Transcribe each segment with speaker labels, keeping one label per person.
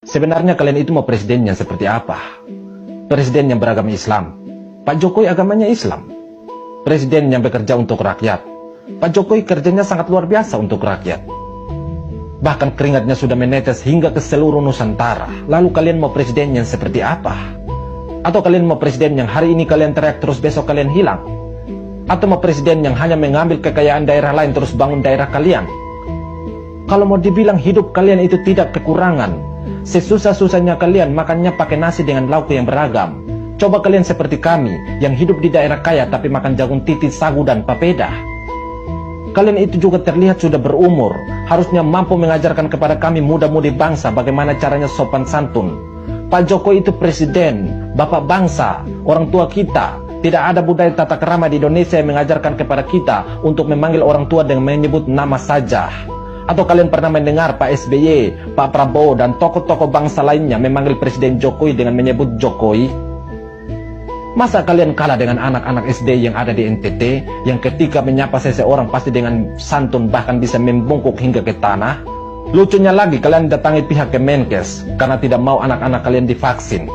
Speaker 1: Sebenarnya kalian itu mau presidennya seperti apa? Presiden yang beragama Islam. Pak Jokowi agamanya Islam. Presiden yang bekerja untuk rakyat. Pak Jokowi kerjanya sangat luar biasa untuk rakyat. Bahkan keringatnya sudah menetes hingga ke seluruh Nusantara. Lalu kalian mau presiden yang seperti apa? Atau kalian mau presiden yang hari ini kalian teriak terus besok kalian hilang? Atau mau presiden yang hanya mengambil kekayaan daerah lain terus bangun daerah kalian? Kalau mau dibilang hidup kalian itu tidak kekurangan, sesusah-susahnya kalian makannya pakai nasi dengan lauk yang beragam. Coba kalian seperti kami yang hidup di daerah kaya tapi makan jagung titis, sagu dan papeda. Kalian itu juga terlihat sudah berumur, harusnya mampu mengajarkan kepada kami muda-mudi bangsa bagaimana caranya sopan santun. Pak Jokowi itu presiden, bapak bangsa, orang tua kita. Tidak ada budaya tata krama di Indonesia yang mengajarkan kepada kita untuk memanggil orang tua dengan menyebut nama saja. Atau kalian pernah mendengar Pak SBY, Pak Prabowo, dan tokoh-tokoh bangsa lainnya memanggil Presiden Jokowi dengan menyebut Jokowi? Masa kalian kalah dengan anak-anak SD yang ada di NTT, yang ketika menyapa seseorang pasti dengan santun bahkan bisa membungkuk hingga ke tanah? Lucunya lagi kalian datangi pihak Kemenkes karena tidak mau anak-anak kalian divaksin.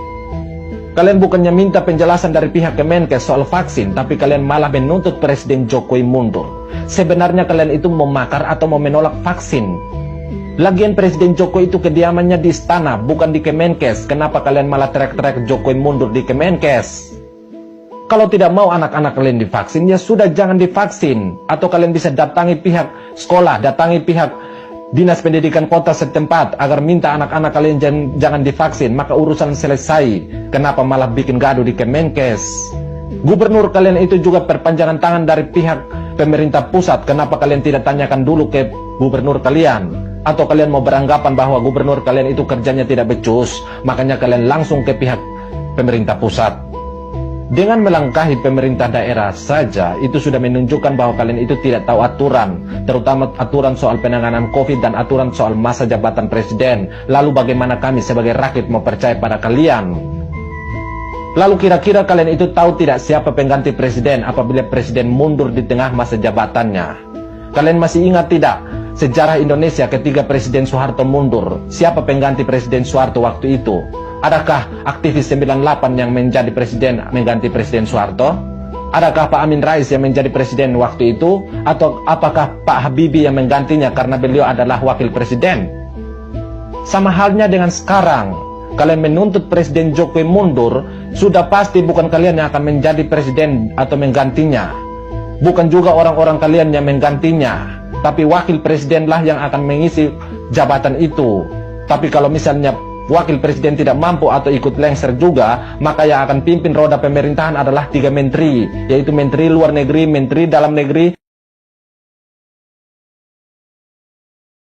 Speaker 1: Kalian bukannya minta penjelasan dari pihak Kemenkes soal vaksin, tapi kalian malah menuntut Presiden Jokowi mundur. Sebenarnya kalian itu mau makar atau mau menolak vaksin? Lagian Presiden Jokowi itu kediamannya di istana, bukan di Kemenkes. Kenapa kalian malah teriak-teriak Jokowi mundur di Kemenkes? Kalau tidak mau anak-anak kalian divaksin, ya sudah jangan divaksin. Atau kalian bisa datangi pihak sekolah, datangi pihak Dinas Pendidikan Kota setempat agar minta anak-anak kalian jangan divaksin, maka urusan selesai. Kenapa malah bikin gaduh di Kemenkes? Gubernur kalian itu juga perpanjangan tangan dari pihak pemerintah pusat. Kenapa kalian tidak tanyakan dulu ke gubernur kalian? Atau kalian mau beranggapan bahwa gubernur kalian itu kerjanya tidak becus, makanya kalian langsung ke pihak pemerintah pusat? Dengan melangkahi pemerintah daerah saja, itu sudah menunjukkan bahwa kalian itu tidak tahu aturan, terutama aturan soal penanganan COVID dan aturan soal masa jabatan presiden. Lalu bagaimana kami sebagai rakyat mau percaya pada kalian? Lalu kira-kira kalian itu tahu tidak siapa pengganti presiden apabila presiden mundur di tengah masa jabatannya? Kalian masih ingat tidak sejarah Indonesia ketika Presiden Soeharto mundur? Siapa pengganti Presiden Soeharto waktu itu? Adakah aktivis 98 yang menjadi presiden mengganti Presiden Soeharto? Adakah Pak Amin Rais yang menjadi presiden waktu itu? Atau apakah Pak Habibie yang menggantinya karena beliau adalah wakil presiden? Sama halnya dengan sekarang, kalian menuntut Presiden Jokowi mundur, sudah pasti bukan kalian yang akan menjadi presiden atau menggantinya. Bukan juga orang-orang kalian yang menggantinya, tapi wakil presidenlah yang akan mengisi jabatan itu. Tapi kalau misalnya wakil presiden tidak mampu atau ikut lengser juga, maka yang akan pimpin roda pemerintahan adalah 3 menteri, yaitu Menteri Luar Negeri, Menteri Dalam Negeri,